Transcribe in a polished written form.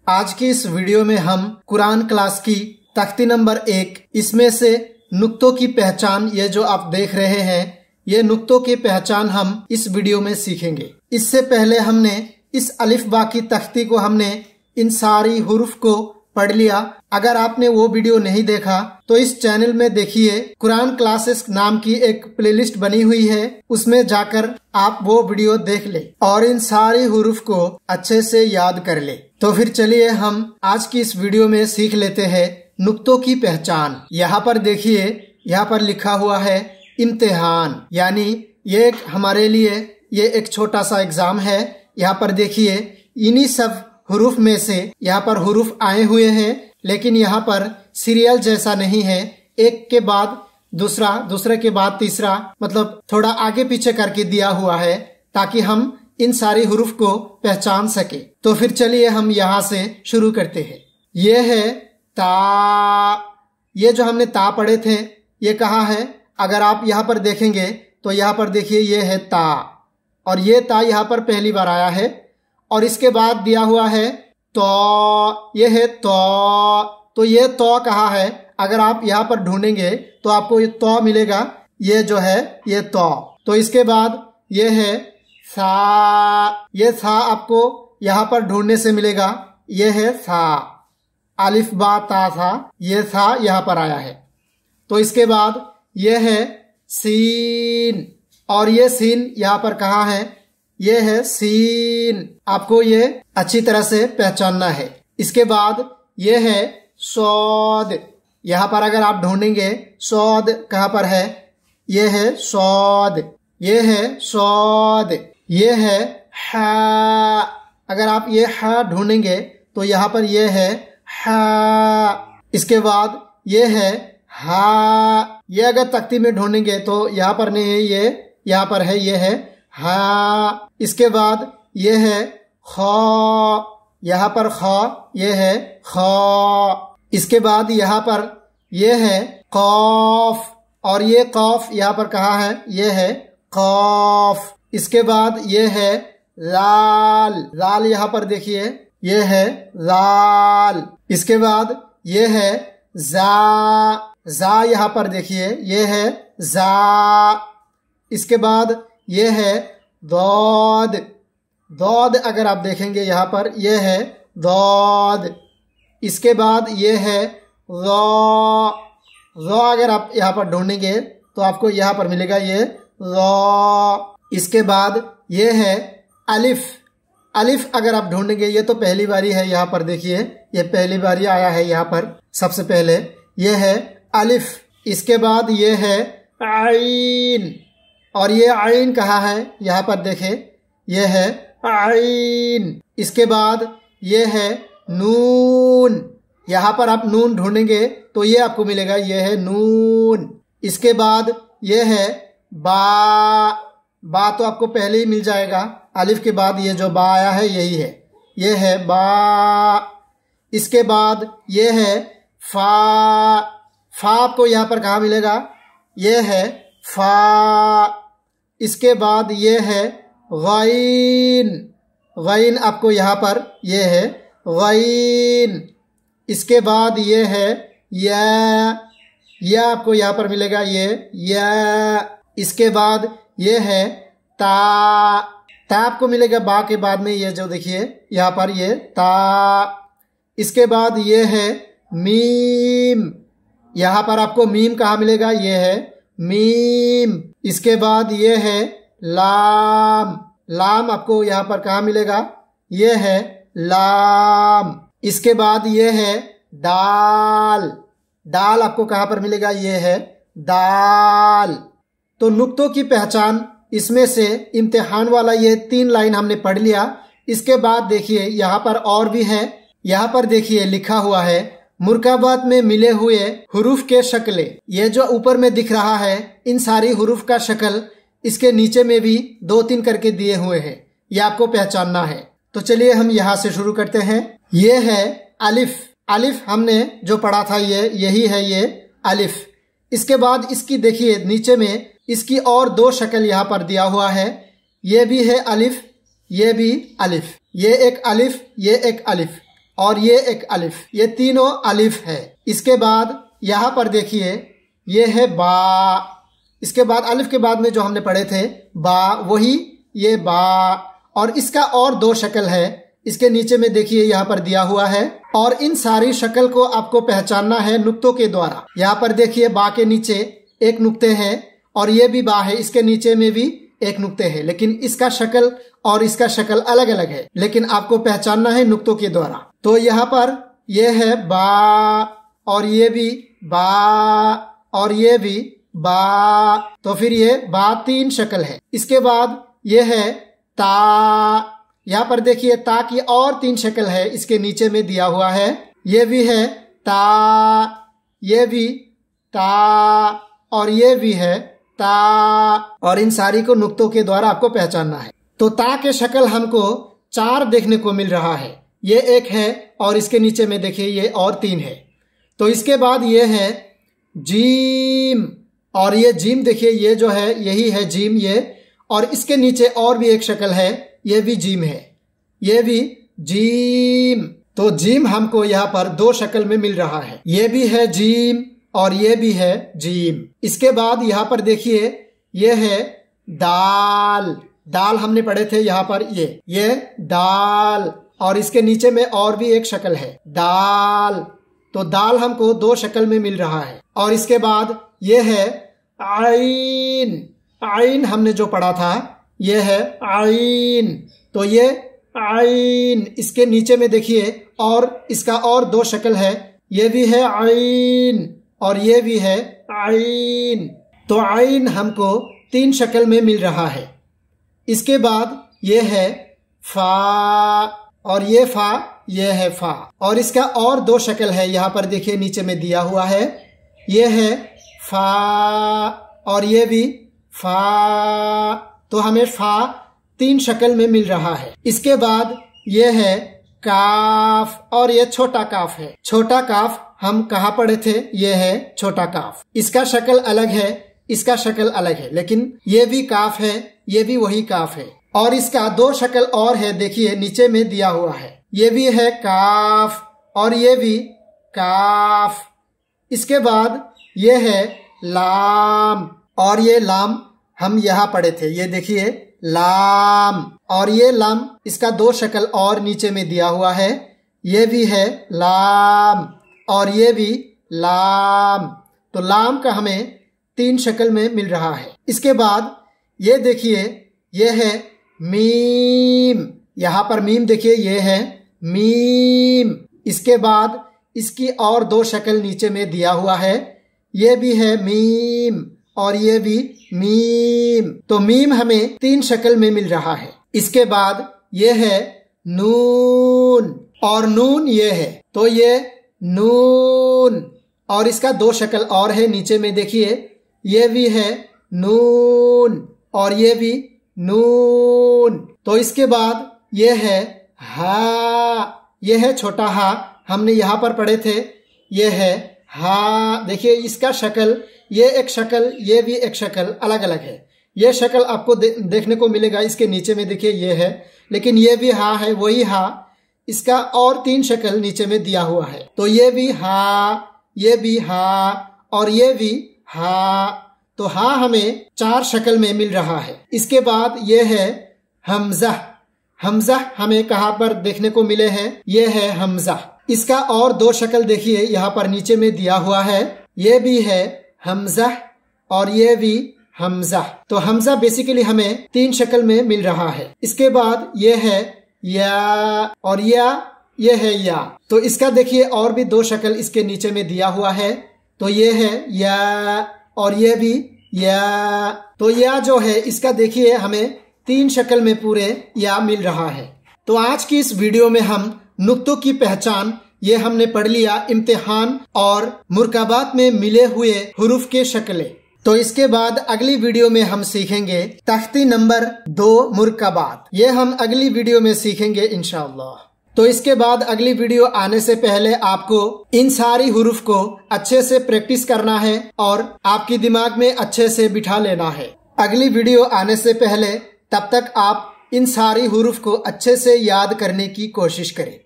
आज की इस वीडियो में हम कुरान क्लास की तख्ती नंबर 1 इसमें से नुक्तों की पहचान, ये जो आप देख रहे हैं, ये नुक्तों की पहचान हम इस वीडियो में सीखेंगे। इससे पहले हमने इस अलिफ बा की तख्ती को हमने इन सारी हुरूफ को पढ़ लिया। अगर आपने वो वीडियो नहीं देखा तो इस चैनल में देखिए, कुरान क्लासेस नाम की एक प्लेलिस्ट बनी हुई है, उसमें जाकर आप वो वीडियो देख ले और इन सारी हुरूफ को अच्छे से याद कर ले। तो फिर चलिए हम आज की इस वीडियो में सीख लेते हैं नुक्तों की पहचान। यहाँ पर देखिए, यहाँ पर लिखा हुआ है इम्तिहान, यानी ये हमारे लिए ये एक छोटा सा एग्जाम है। यहाँ पर देखिए, इन्हीं सब हुरूफ में से यहाँ पर हुरूफ आए हुए हैं, लेकिन यहाँ पर सीरियल जैसा नहीं है, एक के बाद दूसरा, दूसरे के बाद तीसरा, मतलब थोड़ा आगे पीछे करके दिया हुआ है ताकि हम इन सारी हुरूफ को पहचान सके। तो फिर चलिए हम यहाँ से शुरू करते हैं। ये है ता, ये जो हमने ता पढ़े थे, ये कहाँ है? अगर आप यहाँ पर देखेंगे तो यहाँ पर देखिए, ये है ता, और ये ता यहाँ पर पहली बार आया है। और इसके बाद दिया हुआ है तो, ये है तो ये तो कहाँ है? अगर आप यहाँ पर ढूंढेंगे तो आपको ये तो मिलेगा, ये जो है ये तो इसके बाद ये है सा, ये सा आपको यहाँ पर ढूंढने से मिलेगा, ये है सा, अलिफ बा ता सा, ये सा यहाँ पर आया है। तो इसके बाद ये है सीन, और ये सीन यहाँ पर कहाँ है? ये है सीन, आपको ये अच्छी तरह से पहचानना है। इसके बाद ये है सौद, यहाँ पर अगर आप ढूंढेंगे सौद कहाँ पर है? ये है सौद, ये है सौद, ये है हा, अगर आप ये हा ढूंढेंगे तो यहाँ पर ये है हा। इसके बाद ये है हा, ये अगर तख्ती में ढूंढेंगे तो यहाँ पर नहीं है, ये यहाँ पर है, ये है हा। इसके बाद ये है खा, यहाँ पर खा, ये है खा। इसके बाद यहाँ पर ये है कौफ, और ये कौफ यहाँ पर कहाँ है? ये है कौफ। इसके बाद ये है लाल, लाल यहाँ पर देखिए, ये है लाल। इसके बाद ये है जा, जा यहाँ पर देखिए, ये है जा। इसके बाद ये है दौद, दौद अगर आप देखेंगे यहाँ पर, ये है दौद। इसके बाद ये है रो, रो अगर आप यहाँ पर ढूंढेंगे तो आपको यहाँ पर मिलेगा, ये रो। इसके बाद ये है अलिफ, अलिफ अगर आप ढूंढेंगे, ये तो पहली बारी है, यहाँ पर देखिए, ये पहली बारी आया है यहाँ पर सबसे पहले, ये है अलिफ। इसके बाद ये है आइन, और ये आइन कहाँ है? यहाँ पर देखें, ये है आइन। इसके बाद ये है नून, यहाँ पर आप नून ढूंढेंगे तो ये आपको मिलेगा, ये है नून। इसके बाद ये है बा, बा तो आपको पहले ही मिल जाएगा, अलिफ के बाद ये जो बा आया है यही है, ये है बा। इसके बाद ये है फा, फा आपको यहाँ पर कहाँ मिलेगा? ये है फा। इसके बाद ये है गैन, गैन आपको यहाँ पर ये है गैन। इसके बाद ये है या आपको यहाँ पर मिलेगा, ये या। इसके बाद ये है ता, ता आपको मिलेगा बा के बाद में, ये जो देखिए यहाँ पर ये ता। इसके बाद ये है मीम, यहाँ पर आपको मीम कहाँ मिलेगा? ये है मीम। इसके बाद ये है लाम, लाम आपको यहाँ पर कहाँ मिलेगा? ये है लाम। इसके बाद ये है दाल, दाल आपको कहाँ पर मिलेगा? ये है दाल। तो नुक्तों की पहचान, इसमें से इम्तिहान वाला ये 3 लाइन हमने पढ़ लिया। इसके बाद देखिए यहाँ पर और भी है, यहाँ पर देखिए लिखा हुआ है मुरकबात में मिले हुए हुरूफ के शक्लें। ये जो ऊपर में दिख रहा है, इन सारी हुरूफ का शक्ल इसके नीचे में भी 2-3 करके दिए हुए हैं, ये आपको पहचानना है। तो चलिए हम यहाँ से शुरू करते हैं। ये है अलिफ, अलिफ हमने जो पढ़ा था ये यही है, ये अलिफ। इसके बाद इसकी देखिए नीचे में इसकी और 2 शक्ल यहाँ पर दिया हुआ है, ये भी है अलिफ, ये भी अलिफ, ये एक अलिफ, ये एक अलिफ। और ये एक अलिफ, ये तीनों अलिफ है। इसके बाद यहाँ पर देखिए ये है बा, इसके बाद अलिफ के बाद में जो हमने पढ़े थे बा, वही ये बा। और इसका और दो शक्ल है, इसके नीचे में देखिए यहाँ पर दिया हुआ है। और इन सारी शक्ल को आपको पहचानना है नुक्तों के द्वारा। यहाँ पर देखिए बा के नीचे एक नुक्ते हैं और ये भी बा है, इसके नीचे में भी एक नुक्ते हैं, लेकिन इसका शक्ल और इसका शक्ल अलग अलग है, लेकिन आपको पहचानना है नुक्तों के द्वारा। तो यहाँ पर ये है बा और ये भी बा और ये भी बा, तो फिर ये बा तीन शक्ल है। इसके बाद ये है ता, यहाँ पर देखिए ता की और तीन शक्ल है, इसके नीचे में दिया हुआ है। ये भी है ता, ये भी ता और ये भी है ता। और इन सारी को नुक्तों के द्वारा आपको पहचानना है। तो ता के शक्ल हमको चार देखने को मिल रहा है, ये एक है और इसके नीचे में देखिए ये और तीन है। तो इसके बाद ये है जीम, और ये जीम देखिए ये जो है यही है जीम ये, और इसके नीचे और भी एक शक्ल है, ये भी जीम है, ये भी जीम। तो जीम हमको यहाँ पर दो शक्ल में मिल रहा है, ये भी है जीम और ये भी है जीम। इसके बाद यहाँ पर देखिए ये है दाल, दाल हमने पढ़े थे यहाँ पर ये दाल, और इसके नीचे में और भी एक शक्ल है दाल। तो दाल हमको दो शक्ल में मिल रहा है। और इसके बाद ये है आइन, आइन हमने जो पढ़ा था ये है आइन। तो ये आइन, इसके नीचे में देखिए और इसका और दो शक्ल है, ये भी है आइन और ये भी है आइन। तो आइन हमको तीन शक्ल में मिल रहा है। इसके बाद ये है फा, और ये फा, ये है फा, और इसका और दो शक्ल है, यहाँ पर देखिए नीचे में दिया हुआ है, ये है फा और ये भी फा। तो हमें फा तीन शक्ल में मिल रहा है। इसके बाद ये है काफ, और ये छोटा काफ है। छोटा काफ हम कहाँ पढ़े थे, ये है छोटा काफ। इसका शक्ल अलग है, इसका शक्ल अलग है, लेकिन ये भी काफ है, ये भी वही काफ है। और इसका दो शक्ल और है, देखिए नीचे में दिया हुआ है, ये भी है काफ और ये भी काफ। इसके बाद ये है लाम, और ये लाम हम यहाँ पढ़े थे, ये देखिए लाम, और ये लाम इसका दो शक्ल और नीचे में दिया हुआ है, ये भी है लाम और ये भी लाम। तो लाम का हमें तीन शक्ल में मिल रहा है। इसके बाद ये देखिए ये है मीम, यहाँ पर मीम देखिए ये है मीम। इसके बाद इसकी और दो शक्ल नीचे में दिया हुआ है, ये भी है मीम और ये भी मीम। तो मीम हमें तीन शक्ल में मिल रहा है। इसके बाद ये है नून, और नून ये है, तो ये नून, और इसका दो शक्ल और है, नीचे में देखिए ये भी है नून और ये भी नून। तो इसके बाद ये है हा, ये है छोटा हा, हमने यहाँ पर पढ़े थे, ये है हा। देखिए इसका शक्ल, ये एक शक्ल, ये भी एक शक्ल अलग अलग है। ये शक्ल आपको देखने को मिलेगा, इसके नीचे में देखिए ये है, लेकिन ये भी हा है, वही हा, इसका और तीन शक्ल नीचे में दिया हुआ है। तो ये भी हा, ये भी हा और ये भी हा। तो हा हमें चार शक्ल में मिल रहा है। इसके बाद ये है हमजा, हमजा हमें कहाँ पर देखने को मिले हैं, ये है हमजा। इसका और दो शक्ल देखिए यहाँ पर नीचे में दिया हुआ है, ये भी है हमजा और ये भी हमजा। तो हमजा बेसिकली हमें तीन शक्ल में मिल रहा है। इसके बाद ये है या, और ये है या। तो इसका देखिए और भी दो शक्ल इसके नीचे में दिया हुआ है, तो ये है या और ये भी या। तो या जो है इसका देखिए हमें तीन शक्ल में पूरे या मिल रहा है। तो आज की इस वीडियो में हम नुक्तों की पहचान ये हमने पढ़ लिया, इम्तिहान और मुरकबात में मिले हुए हुरूफ के शक्लें। तो इसके बाद अगली वीडियो में हम सीखेंगे तख्ती नंबर 2 मुरकबात। ये हम अगली वीडियो में सीखेंगे इंशाअल्लाह। तो इसके बाद अगली वीडियो आने से पहले आपको इन सारी हुरूफ को अच्छे से प्रैक्टिस करना है और आपकी दिमाग में अच्छे से बिठा लेना है। अगली वीडियो आने से पहले तब तक आप इन सारी हुरूफ को अच्छे से याद करने की कोशिश करें।